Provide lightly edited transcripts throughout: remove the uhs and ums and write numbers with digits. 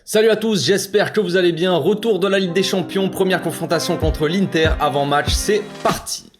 Salut à tous, j'espère que vous allez bien. Retour de la Ligue des Champions, première confrontation contre l'Inter avant match, c'est parti.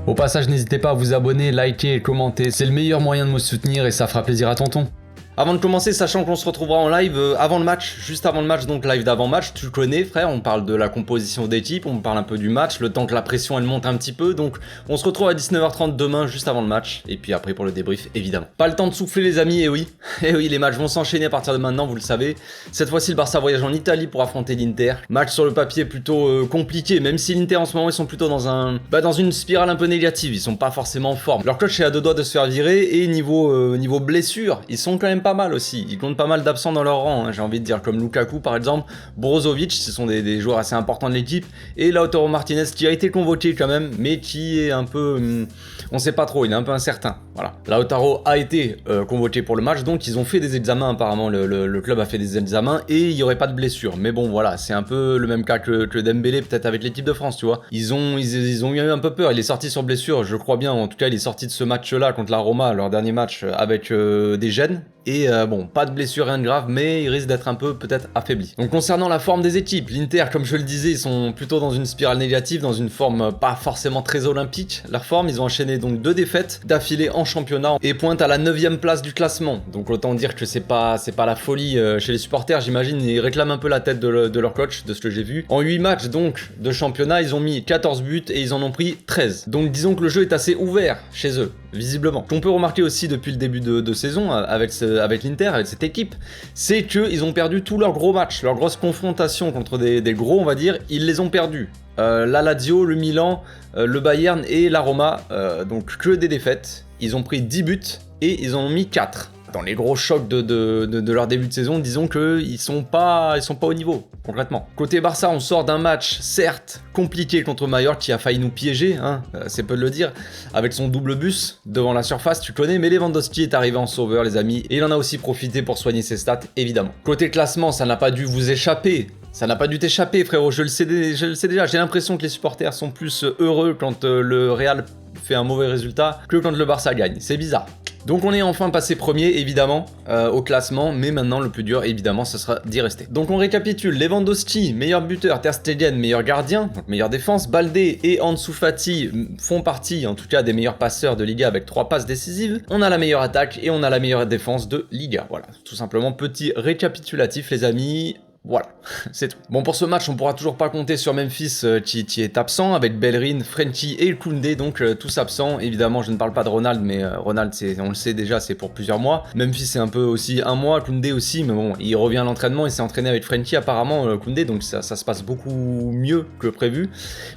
Au passage, n'hésitez pas à vous abonner, liker et commenter, c'est le meilleur moyen de me soutenir et ça fera plaisir à tonton. Avant de commencer, sachant qu'on se retrouvera en live avant le match, juste avant le match, donc live d'avant-match, tu le connais frère, on parle de la composition d'équipe, on parle un peu du match, le temps que la pression elle monte un petit peu, donc on se retrouve à 19h30 demain, juste avant le match, et puis après pour le débrief, évidemment. Pas le temps de souffler les amis, et oui, les matchs vont s'enchaîner à partir de maintenant, vous le savez. Cette fois-ci, le Barça voyage en Italie pour affronter l'Inter. Match sur le papier plutôt compliqué, même si l'Inter en ce moment, ils sont plutôt dans une spirale un peu négative, ils sont pas forcément en forme. Leur coach est à deux doigts de se faire virer, et niveau blessure, ils sont quand même pas mal aussi. Ils comptent pas mal d'absents dans leur rang, hein, j'ai envie de dire, comme Lukaku par exemple, Brozovic, ce sont des joueurs assez importants de l'équipe, et Lautaro Martinez qui a été convoqué quand même, mais qui est un peu... on sait pas trop, il est un peu incertain. Voilà. Lautaro a été convoqué pour le match, donc ils ont fait des examens apparemment, le club a fait des examens, et il n'y aurait pas de blessure. Mais bon voilà, c'est un peu le même cas que Dembélé, peut-être avec l'équipe de France, tu vois. Ils ont eu un peu peur, il est sorti sur blessure, je crois bien, en tout cas il est sorti de ce match-là contre la Roma, leur dernier match, avec des gènes. Et bon, pas de blessure, rien de grave, mais il risque d'être un peu peut-être affaibli. Donc concernant la forme des équipes, l'Inter, comme je le disais, ils sont plutôt dans une spirale négative, dans une forme pas forcément très olympique. Leur forme, ils ont enchaîné donc 2 défaites d'affilée en championnat et pointent à la 9e place du classement. Donc autant dire que c'est pas la folie chez les supporters, j'imagine. Ils réclament un peu la tête de leur coach, de ce que j'ai vu. En 8 matchs donc de championnat, ils ont mis 14 buts et ils en ont pris 13. Donc disons que le jeu est assez ouvert chez eux, visiblement. Ce qu'on peut remarquer aussi depuis le début de saison avec l'Inter, avec cette équipe, c'est qu'ils ont perdu tous leurs gros matchs, leurs grosses confrontations contre des gros, on va dire, ils les ont perdus. La Lazio, le Milan, le Bayern et la Roma, donc que des défaites. Ils ont pris 10 buts et ils en ont mis 4. Dans les gros chocs de leur début de saison, disons qu'ils sont pas au niveau, concrètement. Côté Barça, on sort d'un match, certes, compliqué contre Mallorca, qui a failli nous piéger, hein, c'est peu de le dire, avec son double bus devant la surface, tu connais, mais Lewandowski est arrivé en sauveur, les amis, et il en a aussi profité pour soigner ses stats, évidemment. Côté classement, ça n'a pas dû vous échapper. Ça n'a pas dû t'échapper, frérot, je le sais déjà. J'ai l'impression que les supporters sont plus heureux quand le Real fait un mauvais résultat que quand le Barça gagne. C'est bizarre. Donc on est enfin passé premier, évidemment, au classement, mais maintenant le plus dur, évidemment, ce sera d'y rester. Donc on récapitule, Lewandowski, meilleur buteur, Ter Stegen, meilleur gardien, donc meilleure défense, Baldé et Ansu Fati font partie, en tout cas, des meilleurs passeurs de Liga avec 3 passes décisives. On a la meilleure attaque et on a la meilleure défense de Liga, voilà. Tout simplement, petit récapitulatif, les amis. Voilà, c'est tout. Bon, pour ce match, on pourra toujours pas compter sur Memphis qui est absent, avec Bellerin, Frenkie et Koundé, donc tous absents. Évidemment, je ne parle pas de Ronald, mais Ronald, on le sait déjà, c'est pour plusieurs mois. Memphis, c'est un peu aussi un mois, Koundé aussi, mais bon, il revient à l'entraînement, il s'est entraîné avec Frenkie apparemment, Koundé, donc ça se passe beaucoup mieux que prévu.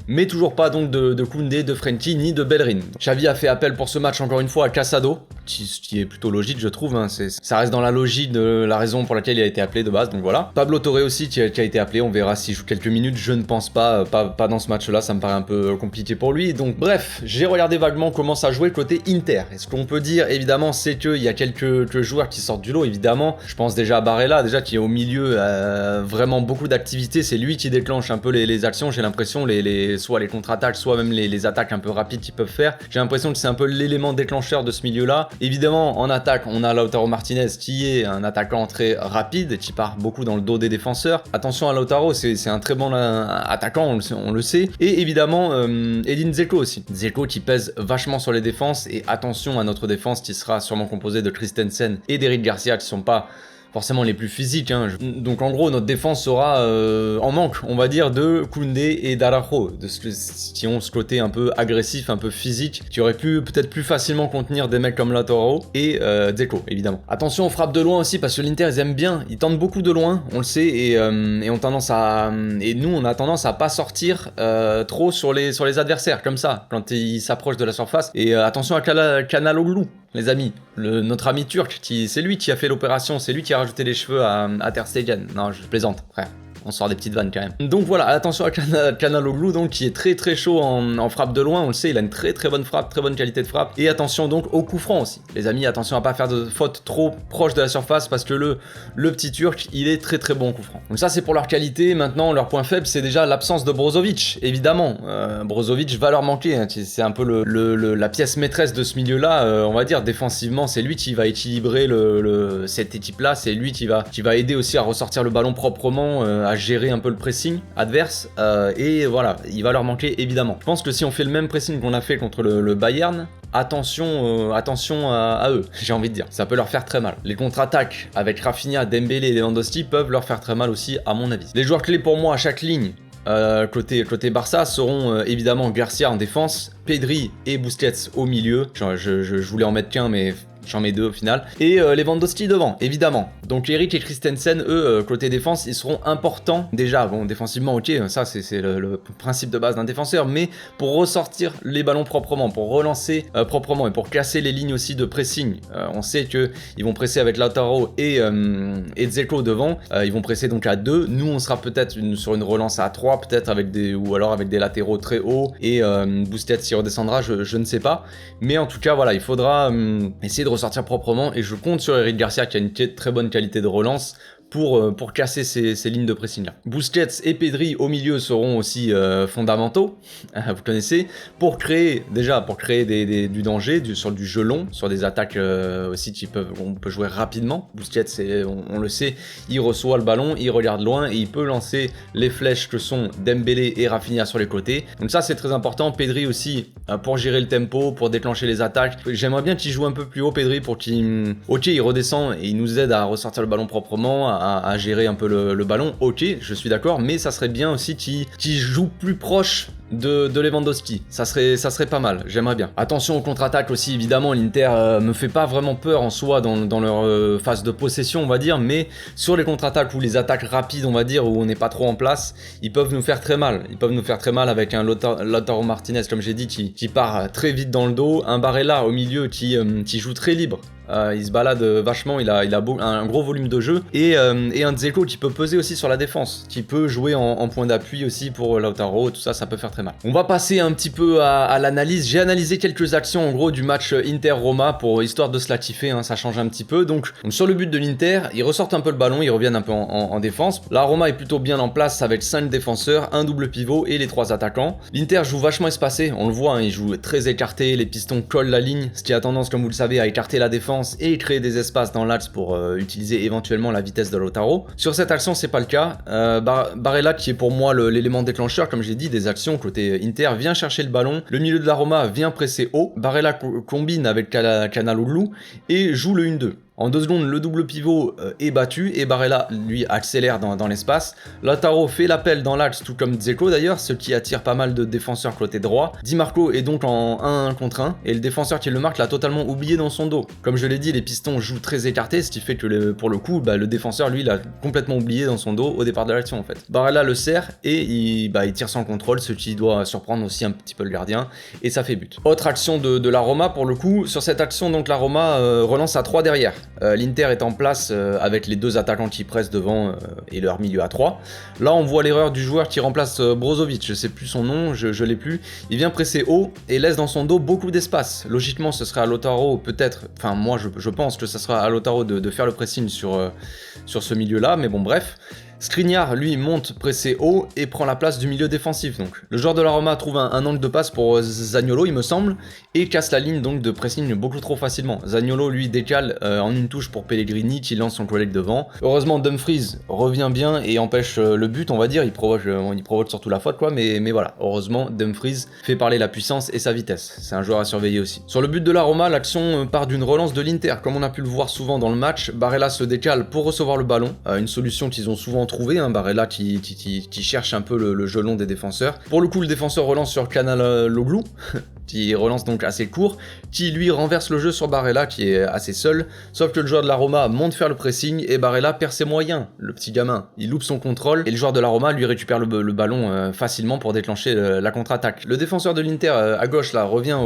Mais toujours pas donc de Koundé, de Frenkie, ni de Bellerin. Xavi a fait appel pour ce match encore une fois à Casado, qui est plutôt logique, je trouve, hein. Ça reste dans la logique de la raison pour laquelle il a été appelé de base, donc voilà. Pablo Torre aussi qui a été appelé, on verra s'il joue quelques minutes, je ne pense pas dans ce match là, ça me paraît un peu compliqué pour lui. Donc bref, j'ai regardé vaguement comment ça jouait côté Inter, et ce qu'on peut dire évidemment c'est qu'il y a quelques joueurs qui sortent du lot évidemment. Je pense déjà à Barella, déjà qui est au milieu, vraiment beaucoup d'activité, c'est lui qui déclenche un peu les actions, j'ai l'impression, soit les contre-attaques, soit même les attaques un peu rapides qu'ils peuvent faire. J'ai l'impression que c'est un peu l'élément déclencheur de ce milieu là. Évidemment en attaque on a Lautaro Martinez qui est un attaquant très rapide, qui part beaucoup dans le dos des défenseurs. Attention à Lautaro, c'est un très bon attaquant, on le sait. Et évidemment, Edin Dzeko aussi. Dzeko qui pèse vachement sur les défenses, et attention à notre défense qui sera sûrement composée de Christensen et d'Eric Garcia qui sont pas forcément les plus physiques, hein. Donc en gros notre défense sera en manque, on va dire, de Koundé et d'Araujo, qui ont ce côté un peu agressif, un peu physique, qui aurait pu peut-être plus facilement contenir des mecs comme Lautaro et Dzeko évidemment. Attention aux frappes de loin aussi, parce que l'Inter ils aiment bien, ils tentent beaucoup de loin, on le sait, et nous on a tendance à pas sortir trop sur les adversaires comme ça quand ils s'approchent de la surface. Et attention à Canaloglu, les amis, notre ami turc, c'est lui qui a fait l'opération, c'est lui qui a rajouté les cheveux à Ter Stegen. Non, je plaisante, frère. on sort des petites vannes quand même. Donc voilà, attention à Canaloglu, donc qui est très très chaud en frappe de loin, on le sait, il a une très très bonne frappe, très bonne qualité de frappe. Et attention donc au coup franc aussi. Les amis, attention à pas faire de fautes trop proches de la surface parce que le petit Turc, il est très très bon au coup franc. Donc ça c'est pour leur qualité. Maintenant, leur point faible, c'est déjà l'absence de Brozovic, évidemment. Brozovic va leur manquer, hein. C'est un peu la pièce maîtresse de ce milieu-là, on va dire, défensivement, c'est lui qui va équilibrer cette équipe-là, c'est lui qui va aider aussi à ressortir le ballon proprement, à gérer un peu le pressing adverse, et voilà, il va leur manquer évidemment. Je pense que si on fait le même pressing qu'on a fait contre le Bayern, attention à eux, j'ai envie de dire. Ça peut leur faire très mal. Les contre-attaques avec Rafinha, Dembélé et Lewandowski peuvent leur faire très mal aussi, à mon avis. Les joueurs clés pour moi à chaque ligne, côté Barça, seront évidemment Garcia en défense, Pedri et Busquets au milieu. Je voulais en mettre qu'un, mais j'en mets deux au final. Et Lewandowski devant, évidemment. Donc Eric et Christensen, eux, côté défense, ils seront importants. Déjà, bon, défensivement, ok, ça c'est le principe de base d'un défenseur, mais pour ressortir les ballons proprement, pour relancer proprement et pour casser les lignes aussi de pressing. On sait qu'ils vont presser avec Lautaro et Dzeko devant. Ils vont presser donc à 2. Nous, on sera peut-être sur une relance à 3, peut-être ou alors avec des latéraux très hauts et Busquets s'y redescendra, je ne sais pas. Mais en tout cas, voilà, il faudra essayer de ressortir proprement et je compte sur Eric Garcia qui a une très bonne qualité de relance pour casser ces lignes de pressing là. Busquets et Pedri au milieu seront aussi fondamentaux, vous connaissez, pour créer du danger, sur du jeu long, sur des attaques aussi on peut jouer rapidement. Busquets, on le sait, il reçoit le ballon, il regarde loin et il peut lancer les flèches que sont Dembélé et Rafinha sur les côtés. Donc ça c'est très important. Pedri aussi pour gérer le tempo, pour déclencher les attaques. J'aimerais bien qu'il joue un peu plus haut Pedri pour qu'il redescend et il nous aide à ressortir le ballon proprement, à gérer un peu le ballon, ok, je suis d'accord, mais ça serait bien aussi qu'il joue plus proche de Lewandowski, ça serait pas mal, j'aimerais bien. Attention aux contre-attaques aussi, évidemment, l'Inter me fait pas vraiment peur en soi dans leur phase de possession, on va dire, mais sur les contre-attaques ou les attaques rapides, on va dire, où on n'est pas trop en place, ils peuvent nous faire très mal. Ils peuvent nous faire très mal avec un Lautaro Martinez, comme j'ai dit, qui part très vite dans le dos, un Barella au milieu qui joue très libre. Il se balade vachement, il a un gros volume de jeu et un Dzeko qui peut peser aussi sur la défense, qui peut jouer en point d'appui aussi pour Lautaro, tout ça peut faire très mal. On va passer un petit peu à l'analyse. J'ai analysé quelques actions en gros du match Inter-Roma histoire de se la kiffer, hein, ça change un petit peu. Donc sur le but de l'Inter, ils ressortent un peu le ballon, ils reviennent un peu en défense. La Roma est plutôt bien en place avec 5 défenseurs, un double pivot et les 3 attaquants. L'Inter joue vachement espacé, on le voit, hein, il joue très écarté, les pistons collent la ligne, ce qui a tendance, comme vous le savez, à écarter la défense et créer des espaces dans l'axe pour utiliser éventuellement la vitesse de Lautaro. Sur cette action, c'est pas le cas. Barella, qui est pour moi l'élément déclencheur, comme j'ai dit, des actions côté Inter, vient chercher le ballon. Le milieu de la Roma vient presser haut. Barella combine avec Canaloglu et joue le 1-2. En 2 secondes, le double pivot est battu et Barella, lui, accélère dans l'espace. Lautaro fait l'appel dans l'axe, tout comme Dzeko d'ailleurs, ce qui attire pas mal de défenseurs côté droit. Di Marco est donc en 1 contre 1 et le défenseur qui le marque l'a totalement oublié dans son dos. Comme je l'ai dit, les pistons jouent très écartés, ce qui fait que pour le coup, le défenseur, lui, l'a complètement oublié dans son dos au départ de l'action en fait. Barella le serre et il tire sans contrôle, ce qui doit surprendre aussi un petit peu le gardien, et ça fait but. Autre action de la Roma pour le coup, sur cette action, donc la Roma relance à 3 derrière. L'Inter est en place avec les 2 attaquants qui pressent devant et leur milieu à 3. Là, on voit l'erreur du joueur qui remplace Brozovic, je sais plus son nom, je l'ai plus. Il vient presser haut et laisse dans son dos beaucoup d'espace. Logiquement, ce serait à Lautaro peut-être, enfin moi je pense que ce sera à Lautaro de faire le pressing sur ce milieu-là, mais bon bref. Skriniar, lui, monte pressé haut et prend la place du milieu défensif. Donc, le joueur de la Roma trouve un angle de passe pour Zaniolo, il me semble, et casse la ligne donc de pressing beaucoup trop facilement. Zaniolo, lui, décale en une touche pour Pellegrini qui lance son collègue devant. Heureusement, Dumfries revient bien et empêche le but, on va dire. Il provoque surtout la faute, quoi. Mais voilà, heureusement, Dumfries fait parler la puissance et sa vitesse. C'est un joueur à surveiller aussi. Sur le but de la Roma, l'action part d'une relance de l'Inter. Comme on a pu le voir souvent dans le match, Barella se décale pour recevoir le ballon. Une solution qu'ils ont souvent trouvé, hein, Barella qui cherche un peu le jeu long des défenseurs. Pour le coup, le défenseur relance sur Canaloglu, qui relance donc assez court, qui lui renverse le jeu sur Barella qui est assez seul, sauf que le joueur de la Roma monte faire le pressing et Barella perd ses moyens, le petit gamin. Il loupe son contrôle et le joueur de la Roma lui récupère le ballon facilement pour déclencher la contre-attaque. Le défenseur de l'Inter à gauche là revient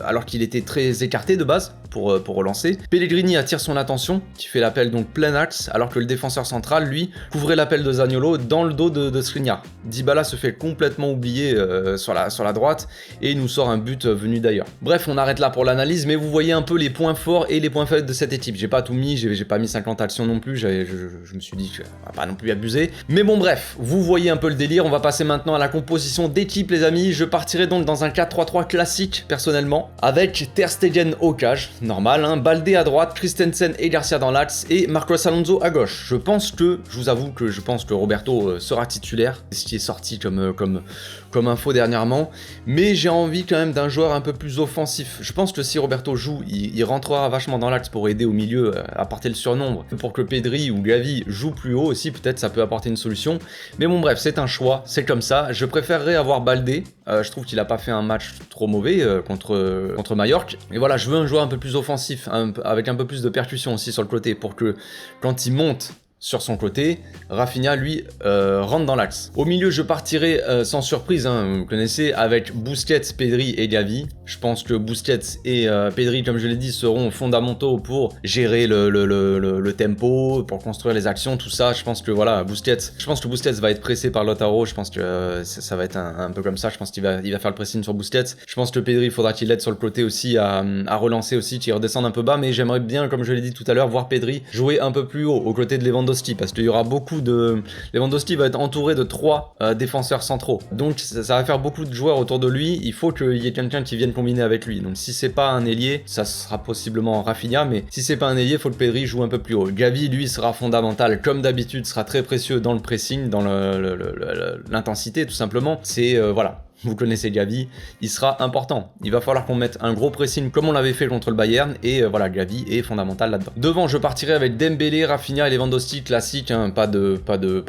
alors qu'il était très écarté de base pour relancer. Pellegrini attire son attention, qui fait l'appel donc plein axe, alors que le défenseur central lui couvrait l'appel de Zaniolo dans le dos de Skriniar. Dybala se fait complètement oublier sur la droite et il nous sort un but venu d'ailleurs. Bref, on arrête là pour l'analyse, mais vous voyez un peu les points forts et les points faibles de cette équipe. J'ai pas tout mis, j'ai pas mis 50 actions non plus, je me suis dit que on va pas non plus abuser. Mais bon bref, vous voyez un peu le délire, on va passer maintenant à la composition d'équipe les amis. Je partirai donc dans un 4-3-3 classique personnellement, avec Ter Stegen au cage, normal, hein, Baldé à droite, Christensen et Garcia dans l'axe et Marcos Alonso à gauche. Je vous avoue que je pense que Roberto sera titulaire, ce qui est sorti comme info dernièrement, mais j'ai envie quand même d'un joueur un peu plus offensif. Je pense que si Roberto joue, il rentrera vachement dans l'axe pour aider au milieu à apporter le surnombre, pour que Pedri ou Gavi joue plus haut aussi, peut-être ça peut apporter une solution, mais bon bref, c'est un choix, c'est comme ça. Je préférerais avoir Baldé, je trouve qu'il a pas fait un match trop mauvais contre Mallorca, et voilà, je veux un joueur un peu plus offensif, avec un peu plus de percussion aussi sur le côté, pour que quand il monte sur son côté, Rafinha lui rentre dans l'axe. Au milieu, je partirai sans surprise, hein, vous connaissez, avec Busquets, Pedri et Gavi. Je pense que Busquets et Pedri, comme je l'ai dit, seront fondamentaux pour gérer le tempo, pour construire les actions, tout ça. Je pense que voilà, Busquets va être pressé par Lautaro. Je pense que ça va être un peu comme ça. Je pense qu'il va faire le pressing sur Busquets. Je pense que Pedri, il faudra qu'il aide sur le côté aussi à relancer aussi, qu'il redescende un peu bas. Mais j'aimerais bien, comme je l'ai dit tout à l'heure, voir Pedri jouer un peu plus haut, aux côtés de Lewandowski, parce qu'il y aura beaucoup de... Lewandowski va être entouré de 3 défenseurs centraux, donc ça va faire beaucoup de joueurs autour de lui. Il faut qu'il y ait quelqu'un qui vienne combiner avec lui, donc si c'est pas un ailier, ça sera possiblement Rafinha, mais si c'est pas un ailier, il faut que Pedri joue un peu plus haut. Gavi lui sera fondamental, comme d'habitude, sera très précieux dans le pressing, dans l'intensité tout simplement. C'est voilà, vous connaissez Gavi, il sera important. Il va falloir qu'on mette un gros pressing comme on l'avait fait contre le Bayern, et voilà, Gavi est fondamental là-dedans. Devant, je partirai avec Dembélé, Rafinha et Lewandowski, classique, hein, pas de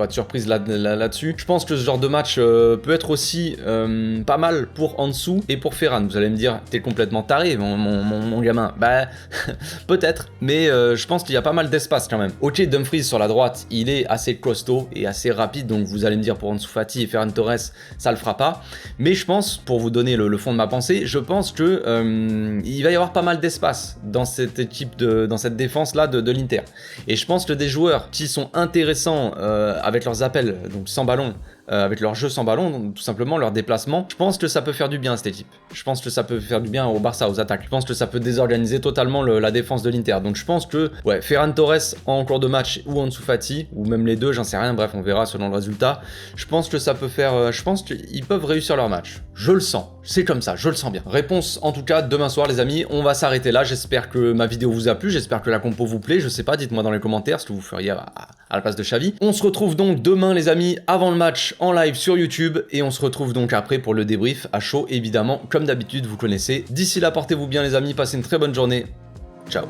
surprise là-dessus. Je pense que ce genre de match peut être aussi pas mal pour Ansu et pour Ferran. Vous allez me dire, t'es complètement taré, mon gamin. Bah, peut-être, mais je pense qu'il y a pas mal d'espace quand même. Ok, Dumfries sur la droite, il est assez costaud et assez rapide, donc vous allez me dire pour Ansu Fati et Ferran Torres, ça le fera pas. Mais je pense, pour vous donner le fond de ma pensée, je pense que il va y avoir pas mal d'espace dans cette équipe, dans cette défense là de l'Inter. Et je pense que des joueurs qui sont intéressants avec leurs appels, donc sans ballon, avec leur jeu sans ballon, donc tout simplement leur déplacement, je pense que ça peut faire du bien à cette équipe. Je pense que ça peut faire du bien au Barça, aux attaques. Je pense que ça peut désorganiser totalement la défense de l'Inter. Donc je pense que ouais, Ferran Torres en cours de match ou Ansu Fati, ou même les deux, j'en sais rien, bref on verra selon le résultat. Je pense que ça peut faire, je pense qu'ils peuvent réussir leur match. Je le sens, c'est comme ça, je le sens bien. Réponse en tout cas demain soir les amis, on va s'arrêter là. J'espère que ma vidéo vous a plu, j'espère que la compo vous plaît, je sais pas, dites-moi dans les commentaires ce que vous feriez à la place de Xavi. On se retrouve donc demain les amis, avant le match en live sur YouTube, et on se retrouve donc après pour le débrief à chaud évidemment, comme d'habitude vous connaissez. D'ici là, portez-vous bien les amis, passez une très bonne journée, ciao.